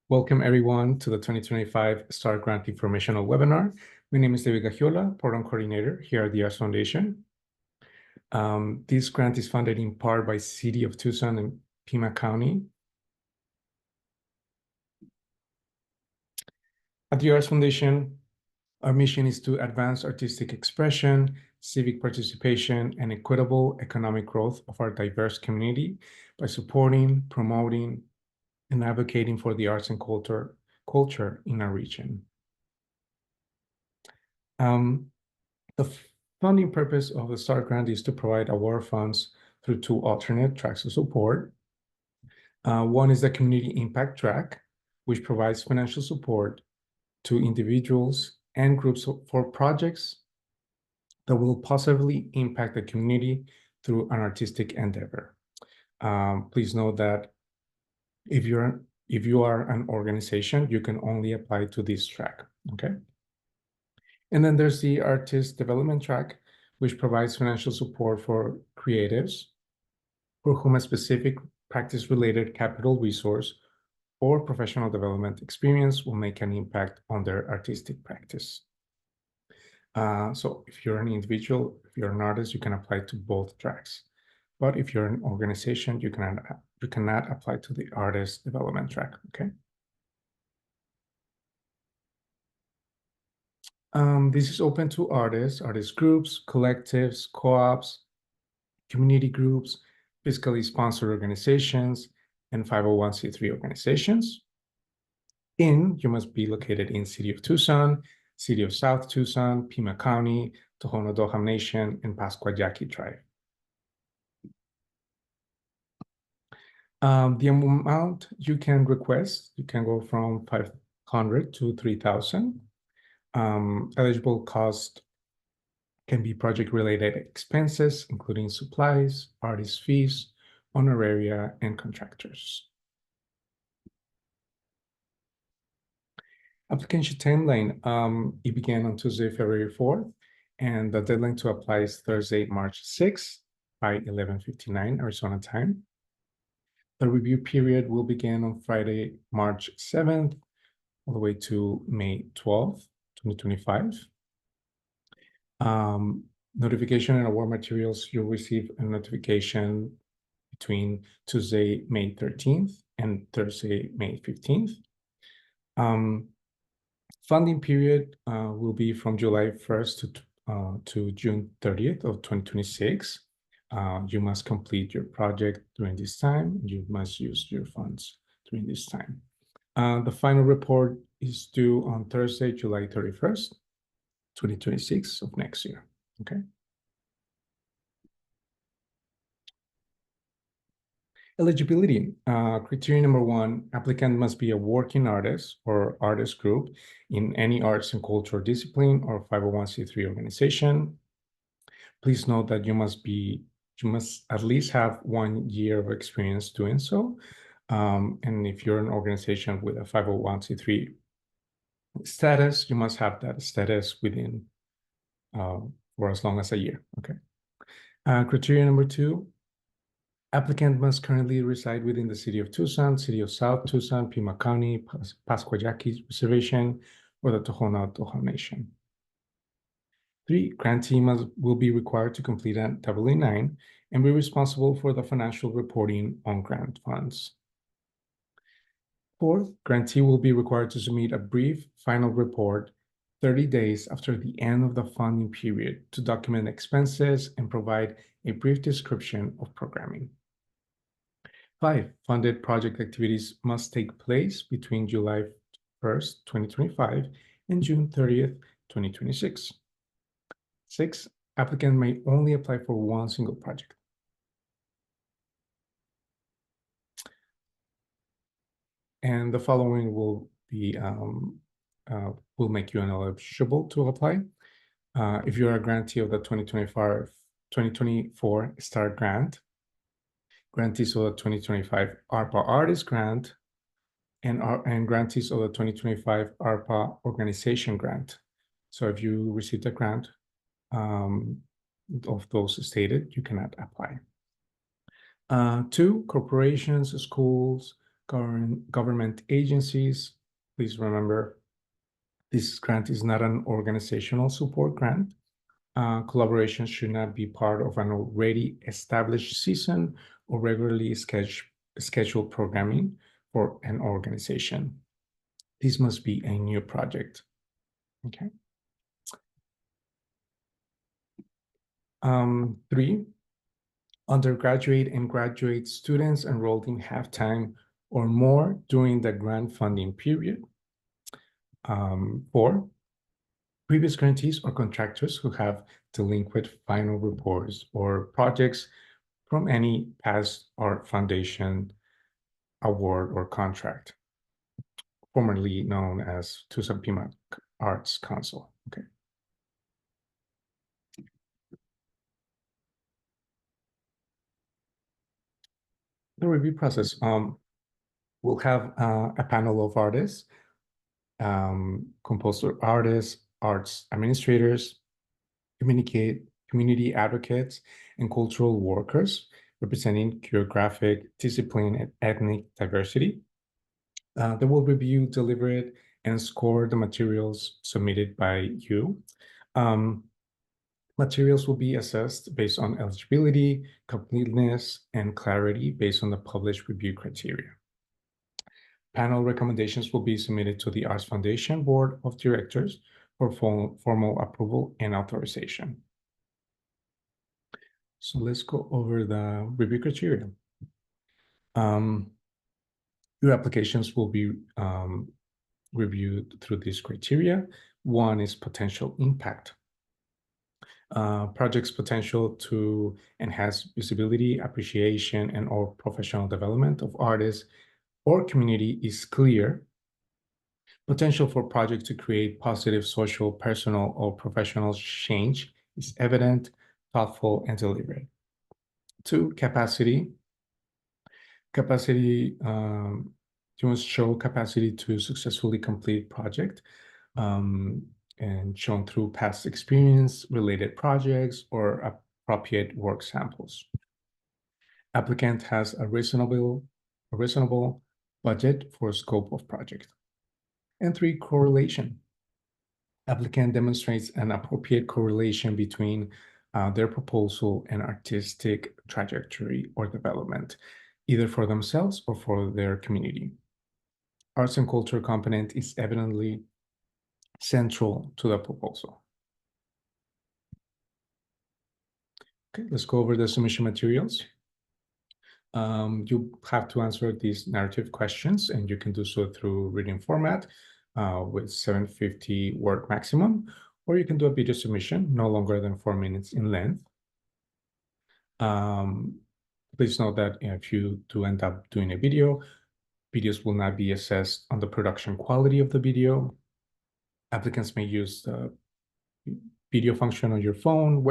Welcome everyone to the 2025 START Grant Informational Webinar. My name is David Gagiola, Program Coordinator here at the Arts Foundation. This grant is funded in part by City of Tucson and Pima County. At the Arts Foundation, our mission is to advance artistic expression, civic participation, and equitable economic growth of our diverse community by supporting, promoting, and advocating for the arts and culture in our region. The funding purpose of the START grant is to provide award funds through two alternate tracks of support. One is the Community Impact Track, which provides financial support to individuals and groups for projects that will positively impact the community through an artistic endeavor. Please note that if you are an organization, you can only apply to this track, okay? And then there's the Artist Development Track, which provides financial support for creatives for whom a specific practice-related capital resource or professional development experience will make an impact on their artistic practice. So if you're an individual, if you're an artist, you can apply to both tracks. But if you're an organization, you cannot apply to the Artist Development Track, okay? This is open to artists, artist groups, collectives, co-ops, community groups, fiscally sponsored organizations, and 501c3 organizations. You must be located in City of Tucson, City of South Tucson, Pima County, Tohono O'odham Nation, and Pascua Yaqui Tribe. The amount you can request, you can go from $500 to $3,000. Eligible cost can be project-related expenses, including supplies, artist fees, honoraria, and contractors. Application timeline, it began on Tuesday, February 4th, and the deadline to apply is Thursday, March 6th by 11:59 Arizona time. The review period will begin on Friday, March 7th, all the way to May 12th, 2025. Notification and award materials, you'll receive a notification between Tuesday, May 13th and Thursday, May 15th. Funding period will be from July 1st to June 30th of 2026. You must complete your project during this time. You must use your funds during this time. The final report is due on Thursday, July 31st, 2026 of next year, okay? Eligibility, criteria number 1, applicant must be a working artist or artist group in any arts and cultural discipline or 501c3 organization. Please note that you must at least have 1 year of experience doing so. And if you're an organization with a 501c3 status, you must have that status within for as long as a year, okay? Criteria number 2, applicant must currently reside within the City of Tucson, City of South Tucson, Pima County, Pascua Yaqui Reservation, or the Tohono O'odham Nation. 3, grantee will be required to complete a W-9 and be responsible for the financial reporting on grant funds. 4, grantee will be required to submit a brief final report 30 days after the end of the funding period to document expenses and provide a brief description of programming. 5, funded project activities must take place between July 1st, 2025 and June 30th, 2026. 6, applicant may only apply for 1 single project. And the following will be will make you eligible to apply. If you're a grantee of the 2024 START grant, grantees of the 2025 ARPA Artist Grant, and grantees of the 2025 ARPA Organization Grant. So if you received a grant of those stated, you cannot apply. 2, corporations, schools, Government agencies, please remember, this grant is not an organizational support grant. Collaboration should not be part of an already established season or regularly scheduled programming for an organization. This must be a new project. Okay. 3, undergraduate and graduate students enrolled in half-time or more during the grant funding period. 4, previous grantees or contractors who have delinquent final reports or projects from any past art foundation award or contract, formerly known as Tucson Pima Arts Council. Okay. The review process. We'll have a panel of artists, composer artists, arts administrators, community advocates, and cultural workers representing geographic, discipline, and ethnic diversity. They will review, deliberate, and score the materials submitted by you. Materials will be assessed based on eligibility, completeness, and clarity based on the published review criteria. Panel recommendations will be submitted to the Arts Foundation Board of Directors for formal approval and authorization. So let's go over the review criteria. Your applications will be reviewed through these criteria. 1 is potential impact. Project's potential to enhance visibility, appreciation, and or professional development of artists or community is clear. Potential for project to create positive social, personal, or professional change is evident, thoughtful, and deliberate. 2, capacity. Capacity, you must show capacity to successfully complete project and shown through past experience, related projects, or appropriate work samples. Applicant has a reasonable budget for scope of project. And 3, correlation. Applicant demonstrates an appropriate correlation between their proposal and artistic trajectory or development, either for themselves or for their community. Arts and culture component is evidently central to the proposal. Okay, let's go over the submission materials. You have to answer these narrative questions, and you can do so through reading format with 750 word maximum, or you can do a video submission no longer than 4 minutes in length. Please note that if you do end up doing a video, videos will not be assessed on the production quality of the video. Applicants may use the video function on your phone,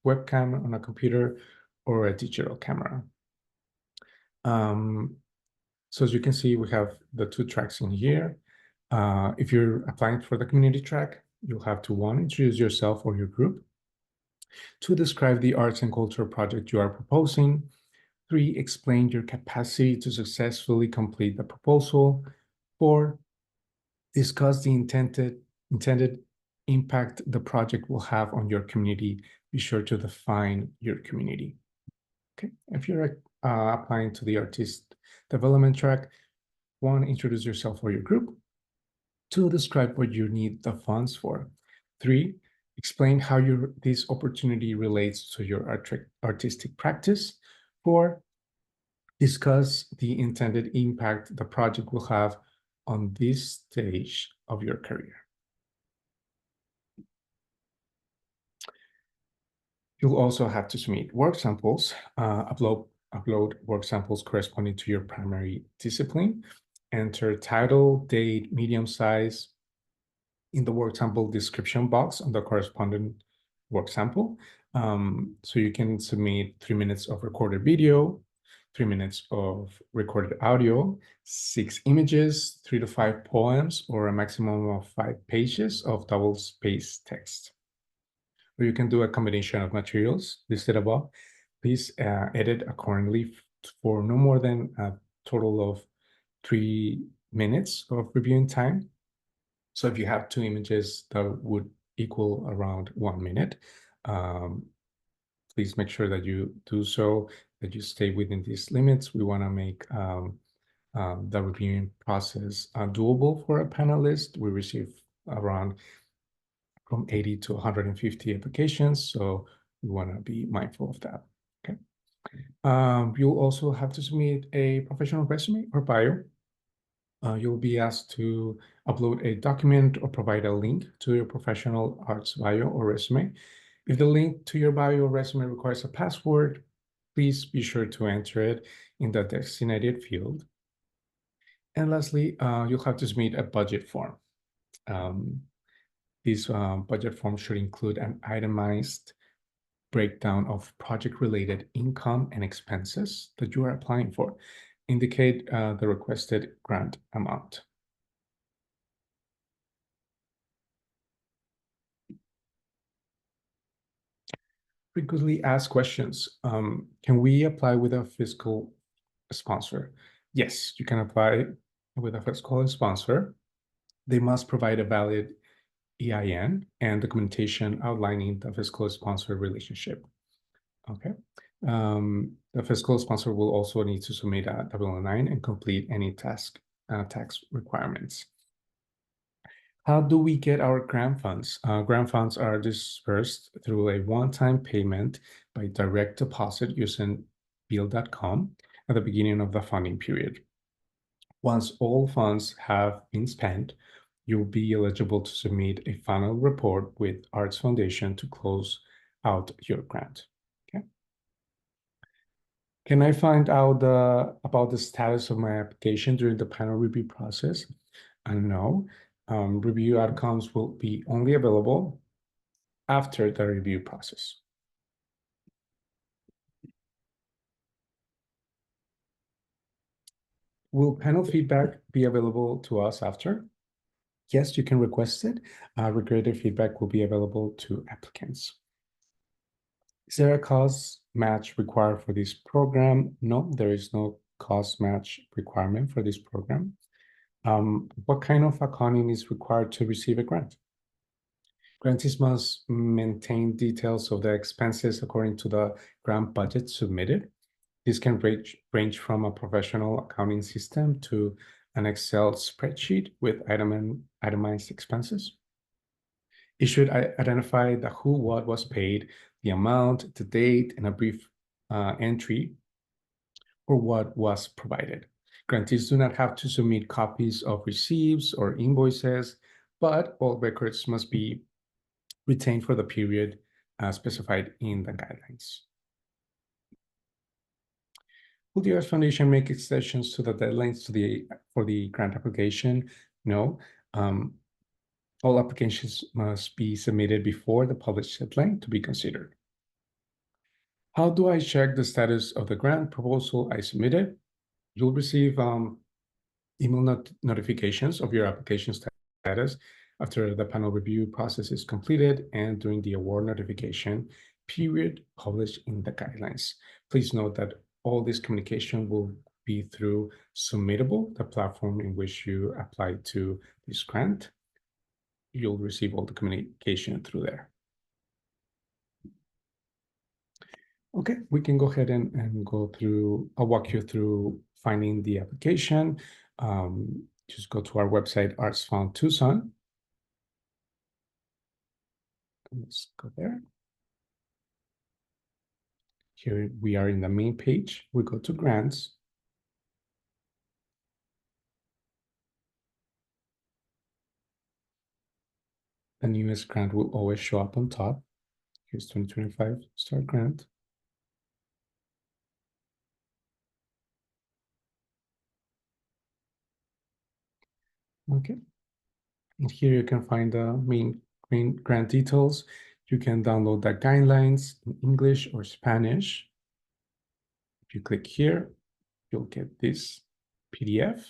webcam on a computer, or a digital camera. So as you can see, we have the 2 tracks in here. If you're applying for the community track, you'll have to 1, introduce yourself or your group. 2, describe the arts and culture project you are proposing. 3, explain your capacity to successfully complete the proposal. 4, discuss the intended impact the project will have on your community. Be sure to define your community. Okay, if you're applying to the artist development track, 1, introduce yourself or your group. 2, describe what you need the funds for. 3, explain how this opportunity relates to your artistic practice. 4, discuss the intended impact the project will have on this stage of your career. You'll also have to submit work samples, upload work samples corresponding to your primary discipline, enter title, date, medium size in the work sample description box on the corresponding work sample. So you can submit 3 minutes of recorded video, 3 minutes of recorded audio, 6 images, 3 to 5 poems, or a maximum of 5 pages of double-spaced text. Or you can do a combination of materials listed above. Please edit accordingly for no more than a total of 3 minutes of reviewing time. So if you have 2 images, that would equal around 1 minute. Please make sure that you do so, that you stay within these limits. We want to make the reviewing process doable for a panelist. We receive around from 80 to 150 applications, so we want to be mindful of that. Okay. You'll also have to submit a professional resume or bio. You'll be asked to upload a document or provide a link to your professional arts bio or resume. If the link to your bio or resume requires a password, please be sure to enter it in the designated field. And lastly, you'll have to submit a budget form. This budget form should include an itemized breakdown of project-related income and expenses that you are applying for. Indicate the requested grant amount. Frequently asked questions. Can we apply with a fiscal sponsor? Yes, you can apply with a fiscal sponsor. They must provide a valid EIN and documentation outlining the fiscal sponsor relationship. Okay. The fiscal sponsor will also need to submit a W-9 and complete any tax requirements. How do we get our grant funds? Grant funds are dispersed through a one-time payment by direct deposit using bill.com at the beginning of the funding period. Once all funds have been spent, you'll be eligible to submit a final report with Arts Foundation to close out your grant. Okay. Can I find out about the status of my application during the panel review process? No. Review outcomes will be only available after the review process. Will panel feedback be available to us after? Yes, you can request it. Regraded feedback will be available to applicants. Is there a cost match required for this program? No, there is no cost match requirement for this program. What kind of accounting is required to receive a grant? Grantees must maintain details of the expenses according to the grant budget submitted. This can range from a professional accounting system to an Excel spreadsheet with itemized expenses. It should identify the who, what was paid, the amount, the date, and a brief entry for what was provided. Grantees do not have to submit copies of receipts or invoices, but all records must be retained for the period specified in the guidelines. Will the Arts Foundation make exceptions to the deadlines for the grant application? No. All applications must be submitted before the published deadline to be considered. How do I check the status of the grant proposal I submitted? You'll receive email notifications of your application status after the panel review process is completed and during the award notification period published in the guidelines. Please note that all this communication will be through Submittable, the platform in which you apply to this grant. You'll receive all the communication through there. Okay, we can go ahead and go through, I'll walk you through finding the application. Just go to our website, Arts Found Tucson. Let's go there. Here we are in the main page. We go to grants. The newest grant will always show up on top. Here's 2025 START grant. Okay. And here you can find the main grant details. You can download the guidelines in English or Spanish. If you click here, you'll get this PDF,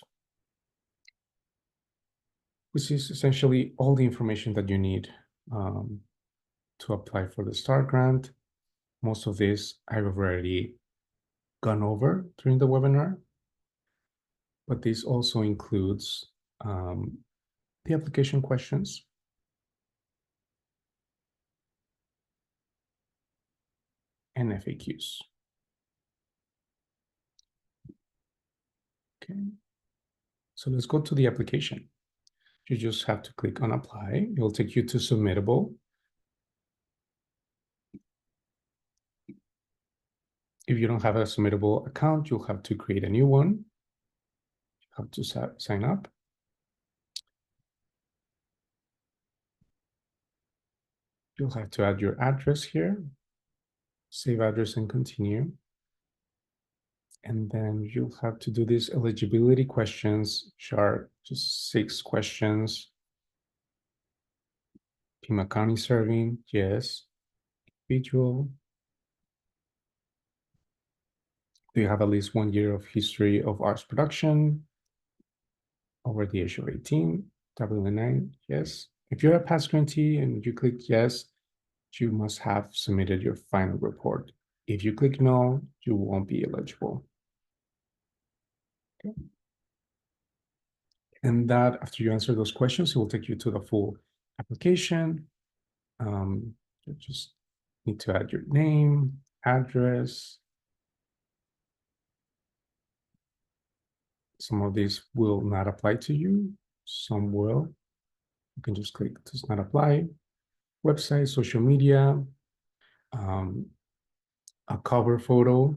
which is essentially all the information that you need to apply for the START grant. Most of this I've already gone over during the webinar. but this also includes the application questions and FAQs. Okay, so let's go to the application. You just have to click on apply. It will take you to submittable. If you don't have a submittable account, you'll have to create a new one. You have to sign up. You'll have to add your address here, save address and continue. And then you'll have to do these eligibility questions, which are just 6 questions. Pima County serving, yes. Individual. Do you have at least 1 year of history of arts production? Over the age of 18, W9, yes. If you're a past grantee and you click yes, you must have submitted your final report. If you click no, you won't be eligible. Okay. And that, after you answer those questions, it will take you to the full application. You just need to add your name, address. Some of these will not apply to you. Some will. You can just click does not apply. Website, social media, a cover photo,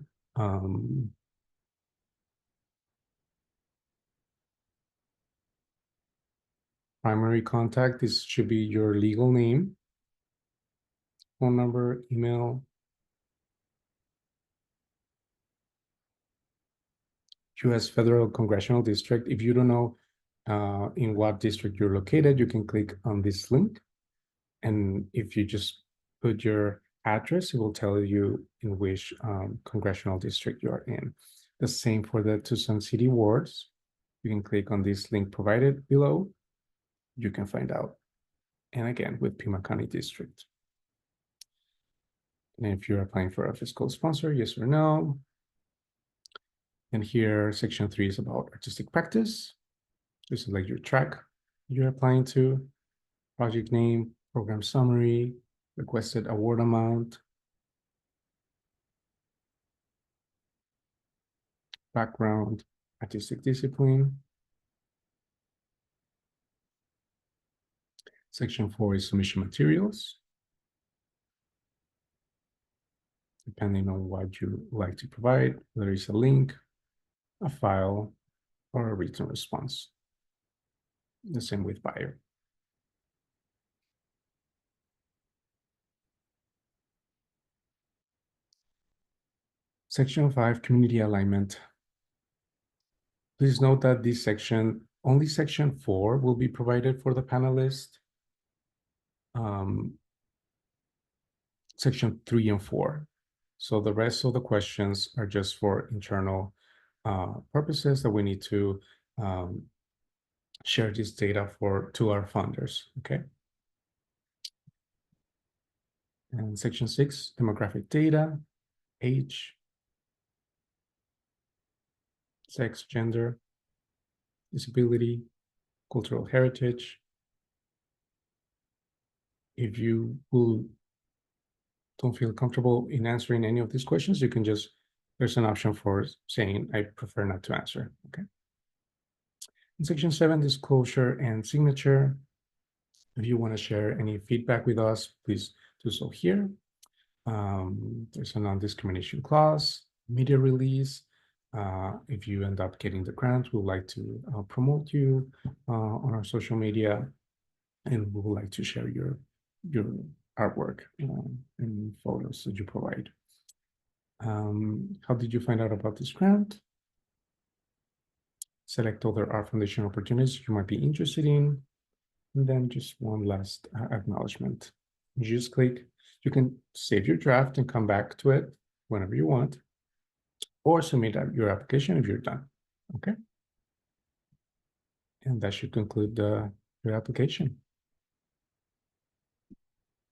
primary contact. This should be your legal name, phone number, email. U.S. Federal Congressional District. If you don't know in what district you're located, you can click on this link. And if you just put your address, it will tell you in which congressional district you're in. The same for the Tucson City wards. You can click on this link provided below. You can find out. And again, with Pima County District. And if you're applying for a fiscal sponsor, yes or no. And here, section 3 is about artistic practice. This is like your track you're applying to, project name, program summary, requested award amount, background, artistic discipline. Section 4 is submission materials. Depending on what you like to provide, there is a link, a file, or a written response. The same with buyer. Section 5, community alignment. Please note that this section, only section 4 will be provided for the panelist. Section 3 and 4. So the rest of the questions are just for internal purposes that we need to share this data to our funders, okay? And section 6, demographic data, age, sex, gender, disability, cultural heritage. If you don't feel comfortable in answering any of these questions, you can just, there's an option for saying, I prefer not to answer, okay? In section 7, disclosure and signature. If you want to share any feedback with us, please do so here. There's a non-discrimination clause, media release. If you end up getting the grant, we would like to promote you on our social media, and we would like to share your artwork and photos that you provide. How did you find out about this grant? Select other Art Foundation opportunities you might be interested in. And then just one last acknowledgement. You just click, you can save your draft and come back to it whenever you want, or submit your application if you're done, okay? And that should conclude your application.